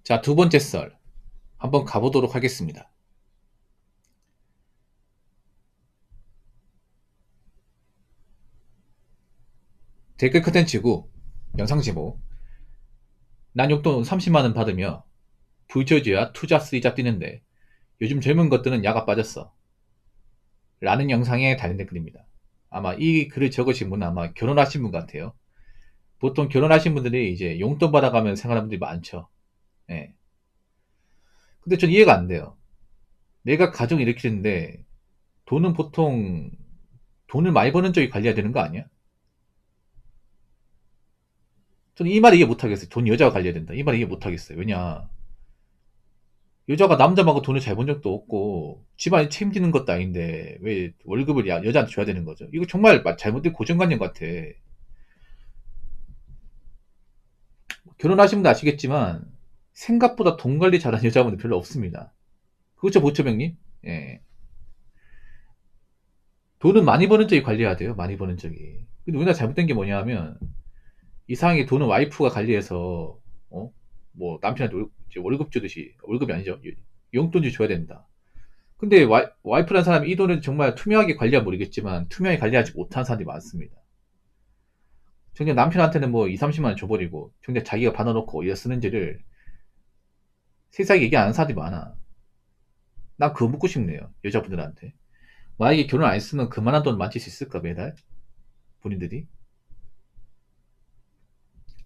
자, 두 번째 썰 한번 가보도록 하겠습니다. 댓글 컨텐츠고 영상 제목. 난 용돈 30만원 받으며 부유지야 투자 쓰이자 뛰는데 요즘 젊은 것들은 야가 빠졌어 라는 영상에 달린 댓글입니다. 아마 이 글을 적으신 분은 아마 결혼하신 분 같아요. 보통 결혼하신 분들이 이제 용돈 받아가면 생활하는 분들이 많죠. 예. 근데 전 이해가 안 돼요. 내가 가정을 일으키는데 돈은 보통 돈을 많이 버는 쪽이 관리해야 되는 거 아니야? 저는 이 말 이해 못하겠어요. 돈 여자가 관리해야 된다. 이 말 이해 못하겠어요. 왜냐, 여자가 남자하고 돈을 잘 번 적도 없고 집안이 책임지는 것도 아닌데 왜 월급을 여자한테 줘야 되는 거죠? 이거 정말 잘못된 고정관념 같아. 결혼하신 분도 아시겠지만 생각보다 돈 관리 잘하는 여자분들 별로 없습니다. 그렇죠, 보초병님? 예. 돈은 많이 버는 쪽이 관리해야 돼요. 많이 버는 쪽이. 근데 우리나라 잘못된 게 뭐냐 하면 이상하게 돈은 와이프가 관리해서 어? 뭐 남편한테 월급 주듯이, 월급이 아니죠. 용돈을 줘야 된다. 근데 와이프라는 사람이 이 돈을 정말 투명하게 관리하면 모르겠지만 투명하게 관리하지 못하는 사람들이 많습니다. 정작 남편한테는 뭐 2, 30만 원 줘버리고 정작 자기가 받아놓고 어디다 쓰는지를 세상에 얘기 안 하는 사람들이 많아. 난 그거 묻고 싶네요. 여자분들한테. 만약에 결혼 안 했으면 그만한 돈 만질 수 있을까 매달? 본인들이?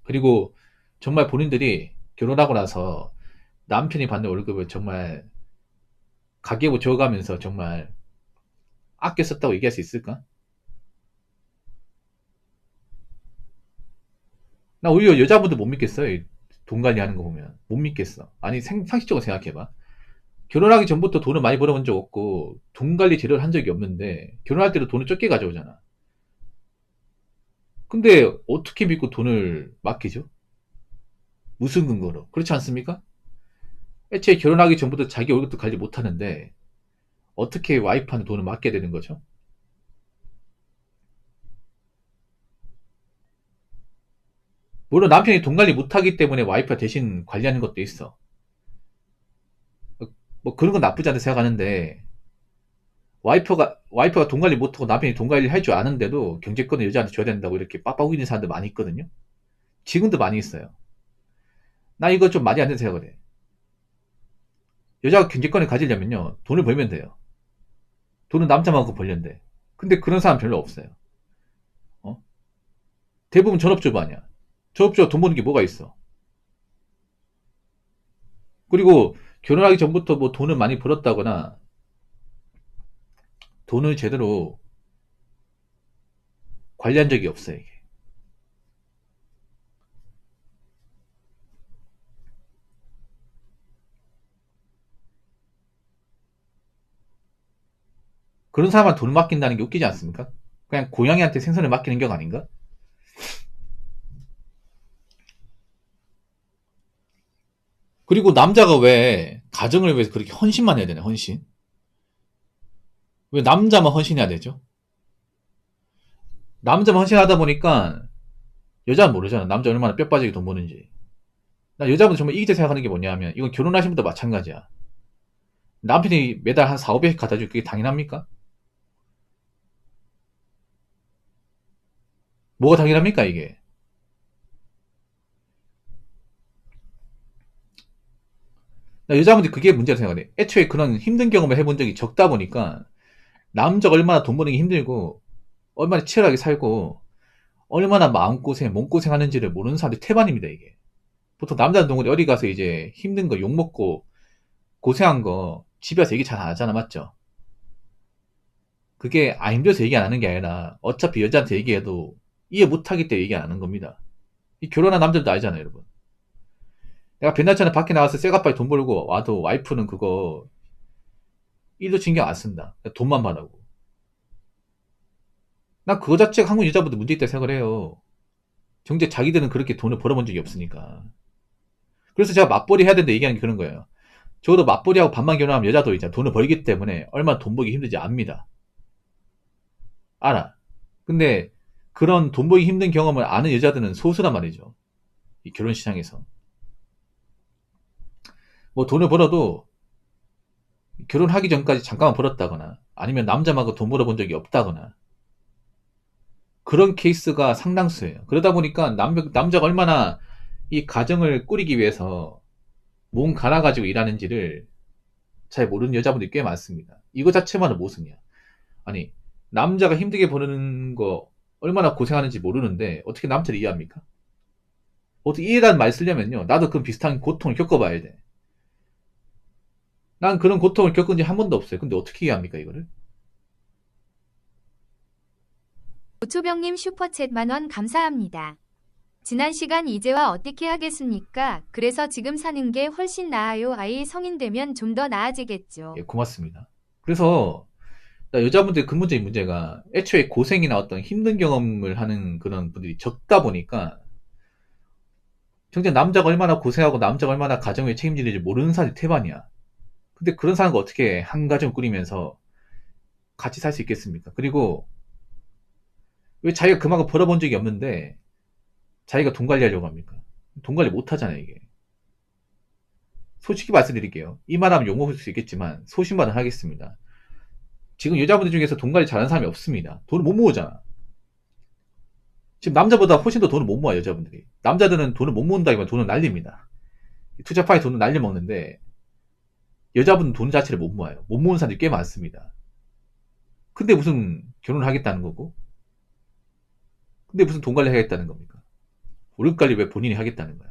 그리고 정말 본인들이 결혼하고 나서 남편이 받는 월급을 정말 가계부 적어가면서 정말 아껴 썼다고 얘기할 수 있을까? 나 오히려 여자분들 못 믿겠어요. 돈 관리하는 거 보면. 못 믿겠어. 아니, 상식적으로 생각해봐. 결혼하기 전부터 돈을 많이 벌어본 적 없고, 돈 관리 제대로 한 적이 없는데, 결혼할 때도 돈을 적게 가져오잖아. 근데 어떻게 믿고 돈을 맡기죠? 무슨 근거로? 그렇지 않습니까? 애초에 결혼하기 전부터 자기 월급도 관리 못 하는데, 어떻게 와이프한테 돈을 맡게 되는 거죠? 물론 남편이 돈 관리 못 하기 때문에 와이프가 대신 관리하는 것도 있어. 뭐 그런 건 나쁘지 않다 생각하는데, 와이프가 돈 관리 못하고 남편이 돈 관리를 할 줄 아는데도 경제권을 여자한테 줘야 된다고 이렇게 빡빡 우기는 사람들 많이 있거든요. 지금도 많이 있어요. 나 이거 좀 말이 안 된다 생각을 해. 여자가 경제권을 가지려면요, 돈을 벌면 돼요. 돈은 남자만큼 벌련돼. 근데 그런 사람 별로 없어요. 어? 대부분 전업주부 아니야. 전업주가 돈 버는 게 뭐가 있어? 그리고 결혼하기 전부터 뭐 돈을 많이 벌었다거나 돈을 제대로 관리한 적이 없어요, 이게. 그런 사람한테 돈을 맡긴다는 게 웃기지 않습니까? 그냥 고양이한테 생선을 맡기는 경 아닌가? 그리고 남자가 왜 가정을 위해서 그렇게 헌신만 해야 되나, 헌신? 왜 남자만 헌신해야 되죠? 남자만 헌신하다 보니까 여자는 모르잖아. 남자 얼마나 뼈 빠지게 돈 버는지. 나 여자분들 정말 이기적 생각하는 게 뭐냐면 이건 결혼하신 분도 마찬가지야. 남편이 매달 한 4, 500씩 갖다 주고 그게 당연합니까? 뭐가 당연합니까 이게? 나 여자분들이 그게 문제라고 생각해. 애초에 그런 힘든 경험을 해본 적이 적다 보니까 남자가 얼마나 돈 버는 게 힘들고 얼마나 치열하게 살고 얼마나 마음고생, 몸고생 하는지를 모르는 사람들이 태반입니다, 이게. 보통 남자 동물이 어디 가서 이제 힘든 거 욕먹고 고생한 거 집에 와서 얘기 잘 안 하잖아, 맞죠? 그게 힘들어서 얘기 안 하는 게 아니라 어차피 여자한테 얘기해도 이해 못하기 때문에 얘기 안 하는 겁니다. 이 결혼한 남자들도 알잖아요, 여러분. 내가 변호사는 밖에 나가서 쇠가빠이 돈 벌고 와도 와이프는 그거 일도 신경 안 쓴다. 돈만 받아고. 난 그거 자체가 한국 여자분들 문제 있다고 생각을 해요. 정작 자기들은 그렇게 돈을 벌어본 적이 없으니까. 그래서 제가 맞벌이 해야 된다 얘기하는 게 그런 거예요. 적어도 맞벌이하고 반만 결혼하면 여자도 이제 돈을 벌기 때문에 얼마나 돈 벌기 힘든지 압니다. 알아. 근데 그런 돈 벌기 힘든 경험을 아는 여자들은 소수란 말이죠. 이 결혼 시장에서. 뭐 돈을 벌어도 결혼하기 전까지 잠깐만 벌었다거나 아니면 남자하고 돈 벌어본 적이 없다거나 그런 케이스가 상당수예요. 그러다 보니까 남자가 얼마나 이 가정을 꾸리기 위해서 몸 갈아가지고 일하는지를 잘 모르는 여자분들이 꽤 많습니다. 이거 자체만은 모순이야. 아니, 남자가 힘들게 버는 거 얼마나 고생하는지 모르는데 어떻게 남자를 이해합니까? 어떻게 이해라는 말 쓰려면요. 나도 그런 비슷한 고통을 겪어봐야 돼. 난 그런 고통을 겪은 지 한 번도 없어요. 근데 어떻게 이해합니까, 이거를? 오초병님 슈퍼챗 만원 감사합니다. 지난 시간 이제와 어떻게 하겠습니까? 그래서 지금 사는 게 훨씬 나아요. 아이 성인 되면 좀 더 나아지겠죠. 예, 고맙습니다. 그래서 여자분들의 근본적인 문제가 애초에 고생이나 어떤 힘든 경험을 하는 그런 분들이 적다 보니까 정작 남자가 얼마나 고생하고 남자가 얼마나 가정에 책임지는지 모르는 사람이 태반이야. 근데 그런 사람과 어떻게 한 가정 꾸리면서 같이 살 수 있겠습니까? 그리고 왜 자기가 그만큼 벌어본 적이 없는데 자기가 돈 관리하려고 합니까? 돈 관리 못 하잖아요, 이게. 솔직히 말씀드릴게요. 이 말하면 욕먹을 수 있겠지만 소신발언 하겠습니다. 지금 여자분들 중에서 돈 관리 잘하는 사람이 없습니다. 돈을 못 모으잖아. 지금 남자보다 훨씬 더 돈을 못 모아, 여자분들이. 남자들은 돈을 못 모은다기보다 돈을 날립니다. 투자파에 돈을 날려먹는데 여자분은 돈 자체를 못 모아요. 못 모으는 사람들이 꽤 많습니다. 근데 무슨 결혼을 하겠다는 거고? 근데 무슨 돈 관리 하겠다는 겁니까? 월급 관리 왜 본인이 하겠다는 거야?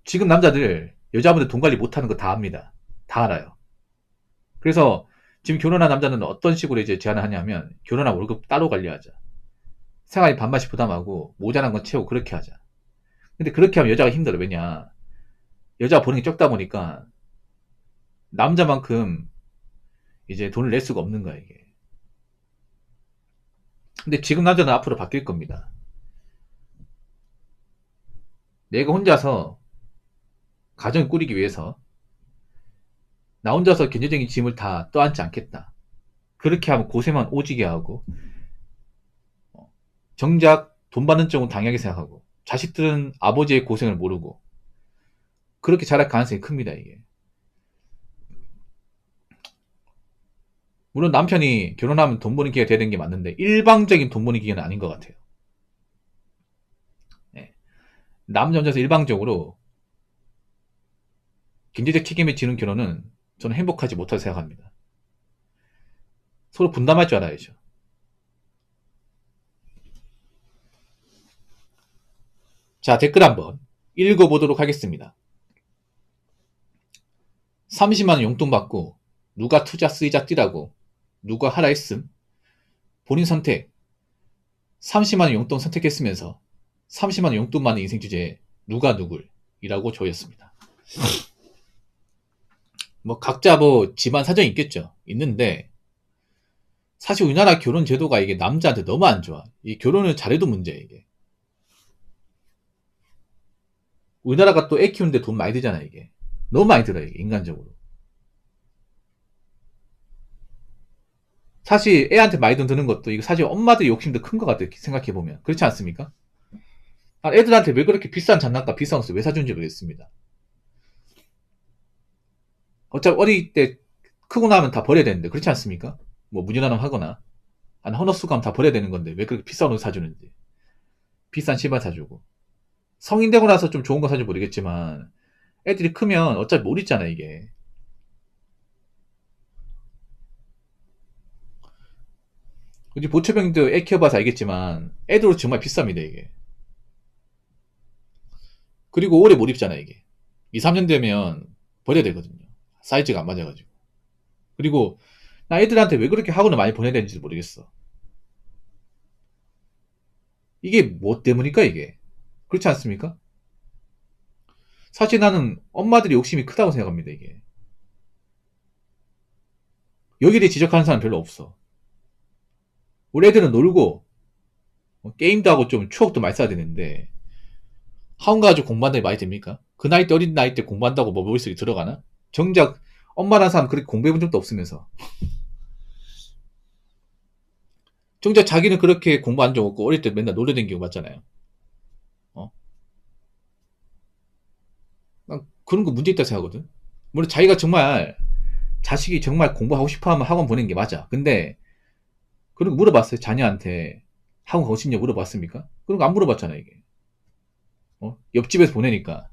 지금 남자들 여자분들 돈 관리 못하는 거 다 압니다. 다 알아요. 그래서 지금 결혼한 남자는 어떤 식으로 이제 제안을 하냐면 결혼한 월급 따로 관리하자. 생활비 반반씩 부담하고 모자란 건 채우고 그렇게 하자. 근데 그렇게 하면 여자가 힘들어. 왜냐? 여자가 버는 게 적다 보니까 남자만큼 이제 돈을 낼 수가 없는 거야, 이게. 근데 지금 남자는 앞으로 바뀔 겁니다. 내가 혼자서 가정을 꾸리기 위해서 나 혼자서 경제적인 짐을 다 떠안지 않겠다. 그렇게 하면 고생만 오지게 하고 정작 돈 받는 쪽은 당연하게 생각하고 자식들은 아버지의 고생을 모르고 그렇게 자랄 가능성이 큽니다, 이게. 물론 남편이 결혼하면 돈 버는 기회가 되는 게 맞는데 일방적인 돈 버는 기회는 아닌 것 같아요. 네. 남자 혼자서 일방적으로 경제적 책임을 지는 결혼은 저는 행복하지 못하다고 생각합니다. 서로 분담할 줄 알아야죠. 자, 댓글 한번 읽어보도록 하겠습니다. 30만원 용돈 받고 누가 투자 쓰이자 뛰라고 누가 하라 했음. 본인 선택 30만원 용돈 선택했으면서 30만원 용돈 많은 인생 주제에 누가 누굴 이라고 조였습니다. 뭐 각자 뭐 집안 사정이 있겠죠. 있는데 사실 우리나라 결혼 제도가 이게 남자한테 너무 안 좋아. 이 결혼을 잘해도 문제야, 이게. 우리나라가 또 애 키우는데 돈 많이 들잖아, 이게. 너무 많이 들어, 이게, 인간적으로. 사실 애한테 많이 돈 드는 것도 이거 사실 엄마들이 욕심도 큰 것 같아요, 생각해보면. 그렇지 않습니까? 애들한테 왜 그렇게 비싼 장난감, 비싼 옷을 왜 사준지 모르겠습니다. 어차피 어릴 때 크고 나면 다 버려야 되는데, 그렇지 않습니까? 뭐 무진한음 하거나, 아니 헌옷수감 다 버려야 되는 건데, 왜 그렇게 비싼 옷 사주는지. 비싼 신발 사주고. 성인 되고 나서 좀 좋은 거 사줄 모르겠지만, 애들이 크면 어차피 못 입잖아, 이게. 이제 보초병도 애 키워봐서 알겠지만, 애들은 정말 비쌉니다, 이게. 그리고 오래 못 입잖아, 이게. 2, 3년 되면 버려야 되거든요. 사이즈가 안 맞아가지고. 그리고, 나 애들한테 왜 그렇게 학원을 많이 보내야 되는지 모르겠어. 이게 뭐 때문일까, 이게? 그렇지 않습니까? 사실 나는 엄마들이 욕심이 크다고 생각합니다, 이게. 여기에 지적하는 사람 별로 없어. 우리 애들은 놀고, 게임도 하고 좀 추억도 많이 쌓아야 되는데, 학원 가가지고 공부한다니 많이 됩니까? 그 나이 때 어린 나이 때 공부한다고 뭐 머릿속에 들어가나? 정작 엄마라는 사람 그렇게 공부해본 적도 없으면서. 정작 자기는 그렇게 공부 한 적 없고 어릴 때 맨날 놀러 다니고 맞잖아요. 어? 난 그런 거 문제 있다고 생각하거든. 물론 자기가 정말 자식이 정말 공부하고 싶어 하면 학원 보내는 게 맞아. 근데 그런 거 물어봤어요? 자녀한테 학원 가고 싶냐 물어봤습니까? 그런 거 안 물어봤잖아, 이게. 옆집에서 보내니까.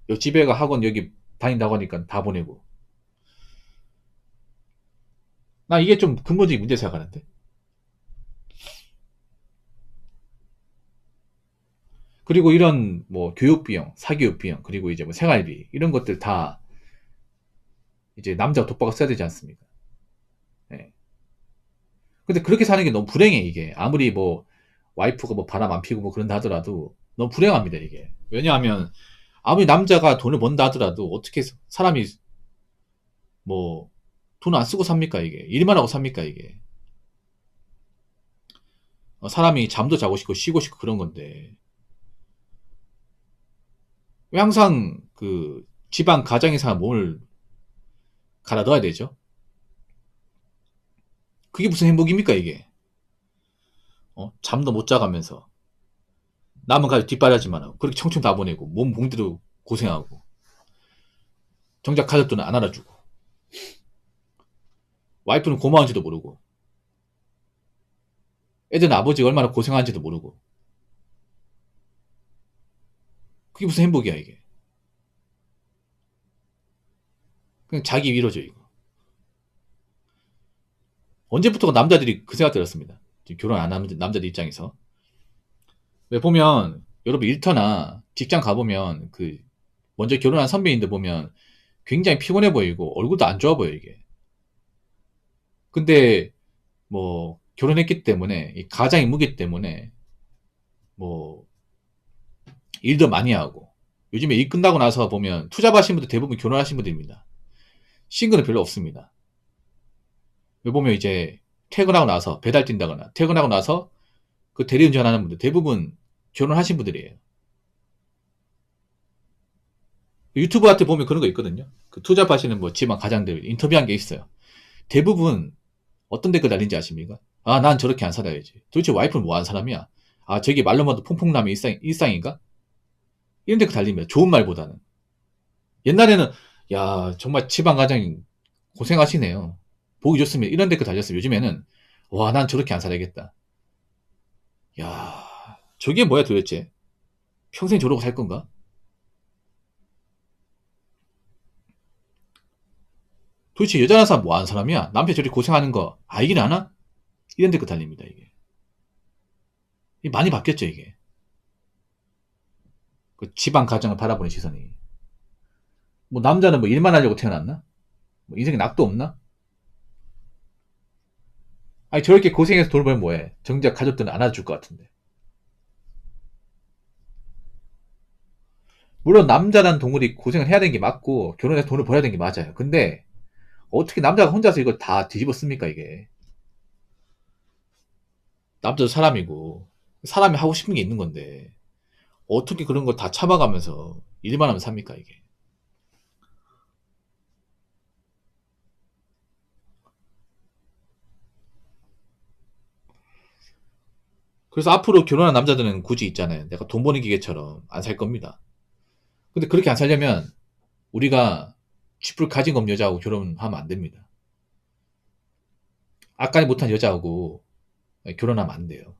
옆집애가 학원 여기 다닌다고 하니까 다 보내고. 나 이게 좀 근본적인 문제 생각하는데. 그리고 이런 뭐 교육 비용, 사교육 비용, 그리고 이제 뭐 생활비 이런 것들 다 이제 남자가 독박을 써야 되지 않습니까? 예. 근데 그렇게 사는 게 너무 불행해 이게. 아무리 뭐 와이프가 뭐 바람 안 피고 뭐 그런다 하더라도 너무 불행합니다 이게. 왜냐하면 아무리 남자가 돈을 번다 하더라도 어떻게 사람이 뭐 돈 안 쓰고 삽니까 이게. 일만 하고 삽니까 이게. 사람이 잠도 자고 싶고 쉬고 싶고 그런 건데 왜 항상 그 집안 가정에서 몸을 갈아 넣어야 되죠? 그게 무슨 행복입니까 이게? 잠도 못 자가면서 남은 가족 뒷바라지만 하고 그렇게 청춘 다 보내고 몸 봉대도 고생하고 정작 가족들은 안 알아주고 와이프는 고마운지도 모르고 애들은 아버지가 얼마나 고생하는지도 모르고 그게 무슨 행복이야 이게. 그냥 자기 위로죠 이거. 언제부터가 남자들이 그 생각 들었습니다. 지금 결혼 안 하는 남자들 입장에서. 왜 보면 여러분 일터나 직장 가보면 그 먼저 결혼한 선배님들 보면 굉장히 피곤해 보이고 얼굴도 안 좋아 보여 이게. 근데 뭐 결혼했기 때문에 이 가장의 무게 때문에 뭐 일도 많이 하고 요즘에 일 끝나고 나서 보면 투잡 하신 분들 대부분 결혼하신 분들입니다. 싱글은 별로 없습니다. 왜 보면 이제 퇴근하고 나서 배달 뛴다거나 퇴근하고 나서 그 대리운전 하는 분들 대부분 결혼하신 분들이에요. 유튜브 같은 보면 그런 거 있거든요. 그 투잡 하시는 뭐 집안 가장들 인터뷰한 게 있어요. 대부분 어떤 댓글 달린지 아십니까? 아, 난 저렇게 안 살아야지. 도대체 와이프는 뭐 하는 사람이야? 아, 저기 말로만 도 퐁퐁남의 일상인가? 이런 댓글 달립니다. 좋은 말보다는. 옛날에는 야 정말 집안 가장이 고생하시네요. 보기 좋습니다. 이런 댓글 달렸어요. 요즘에는 와 난 저렇게 안 살아야겠다. 야 저게 뭐야 도대체? 평생 저러고 살 건가? 도대체 여자라는 사람 뭐 하는 사람이야? 남편 저렇게 고생하는 거 알긴 아나? 이런 댓글 달립니다. 이게 많이 바뀌었죠 이게. 그 집안 가정을 바라보는 시선이. 뭐 남자는 뭐 일만 하려고 태어났나? 뭐 인생에 낙도 없나? 아니 저렇게 고생해서 돈을 벌면 뭐해? 정작 가족들은 안아줄 것 같은데. 물론 남자라는 동물이 고생을 해야 되는 게 맞고 결혼해서 돈을 벌어야 되는 게 맞아요. 근데 어떻게 남자가 혼자서 이걸 다 뒤집어 씁니까 이게. 남자도 사람이고 사람이 하고 싶은 게 있는 건데 어떻게 그런 걸 다 참아가면서 일만 하면 삽니까 이게. 그래서 앞으로 결혼한 남자들은 굳이 있잖아요. 내가 돈 버는 기계처럼 안 살 겁니다. 근데 그렇게 안 살려면 우리가 쥐뿔 가진 것 없는 여자하고 결혼하면 안 됩니다. 아까니 못한 여자하고 결혼하면 안 돼요.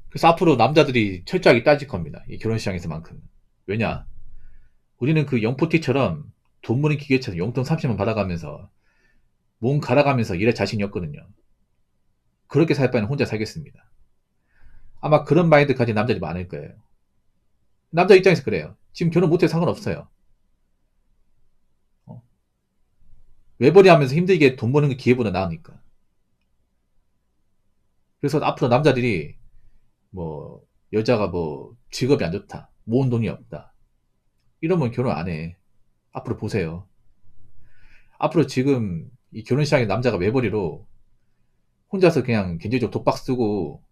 그래서 앞으로 남자들이 철저하게 따질 겁니다. 이 결혼 시장에서만큼. 왜냐? 우리는 그 영포티처럼 돈 버는 기계처럼 용돈 30만 받아가면서 몸 갈아가면서 일할 자신이 없거든요. 그렇게 살 바에는 혼자 살겠습니다. 아마 그런 마인드 가진 남자들이 많을 거예요. 남자 입장에서 그래요. 지금 결혼 못해도 상관없어요. 어, 외벌이 하면서 힘들게 돈 버는 게 기회보다 나으니까. 그래서 앞으로 남자들이 뭐 여자가 뭐 직업이 안 좋다, 모은 돈이 없다 이러면 결혼 안 해. 앞으로 보세요. 앞으로 지금 이 결혼 시장에 남자가 외벌이로 혼자서 그냥 경제적 독박 쓰고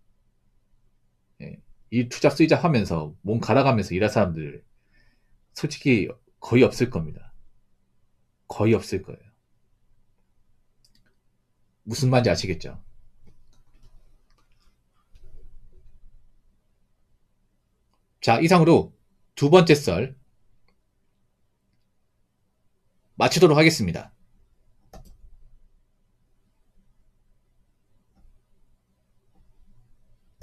예, 이 투자 쓰이자 하면서 몸 갈아가면서 일할 사람들 솔직히 거의 없을 겁니다. 거의 없을 거예요. 무슨 말인지 아시겠죠? 자, 이상으로 두 번째 썰 마치도록 하겠습니다.